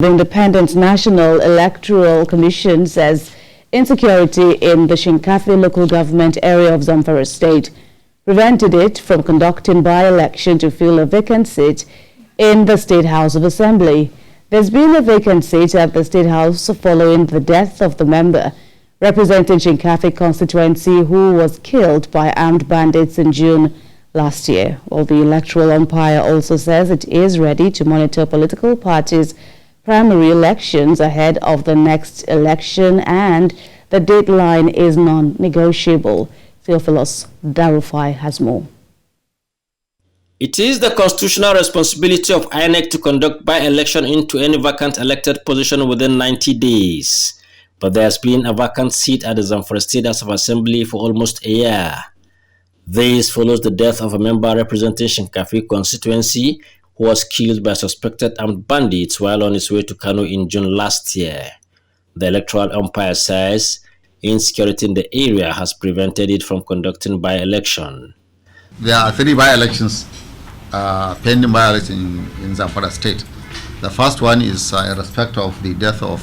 The Independent National Electoral Commission says insecurity in the Shinkafi local government area of Zamfara State prevented it from conducting by-election to fill a vacant seat in the State House of Assembly. There's been a vacant seat at the State House following the death of the member representing Shinkafi constituency who was killed by armed bandits in June last year. Well, the electoral umpire also says it is ready to monitor political parties' primary elections ahead of the next election and the deadline is non-negotiable. Theophilus Darufai has more. It is the constitutional responsibility of INEC to conduct by-election into any vacant elected position within 90 days. But there has been a vacant seat at the Zamfara State House of Assembly for almost a year. This follows the death of a member representing Shinkafi constituency who was killed by suspected armed bandits while on his way to Kano in June last year. The electoral umpire says insecurity in the area has prevented it from conducting by-election. There are 3 by-elections, pending by-elections in Zamfara State. The first one is in respect of the death of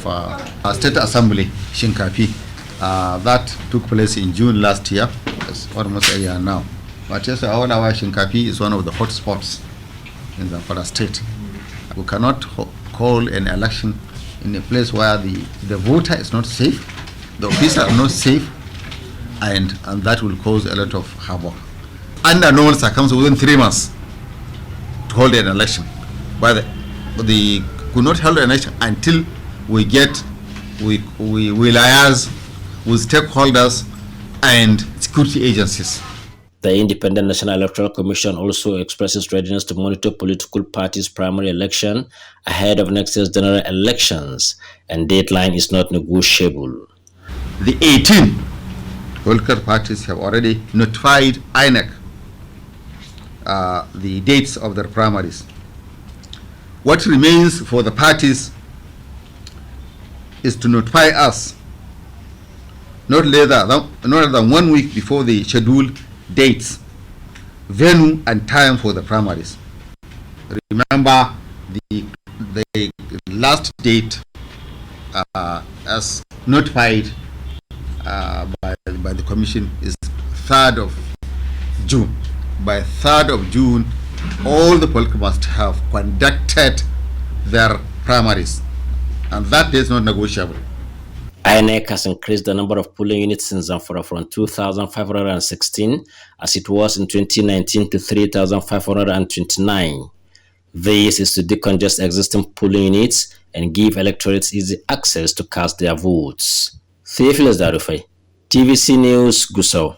State Assembly, Shinkafi. That took place in June last year. It's almost a year now. But yes, all our Shinkafi is one of the hot spots in Zamfara State. We cannot call an election in a place where the voter is not safe, the officials are not safe, and that will cause a lot of havoc. Under normal circumstances, within 3 months to hold an election, but they could not hold an election until we liaise with stakeholders and security agencies. The Independent National Electoral Commission also expresses readiness to monitor political parties' primary election ahead of next year's general elections, and deadline is not negotiable. The 18 political parties have already notified INEC the dates of their primaries. What remains for the parties is to notify us not later than 1 week before the scheduled dates, venue and time for the primaries. Remember, the last date as notified by the commission is 3rd of June. By 3rd of June, all the political must have conducted their primaries, and that is not negotiable. INEC has increased the number of polling units in Zamfara from 2,516 as it was in 2019 to 3,529. This is to decongest existing polling units and give electorates easy access to cast their votes. Theophilus Darufai, TVC News, Gusau.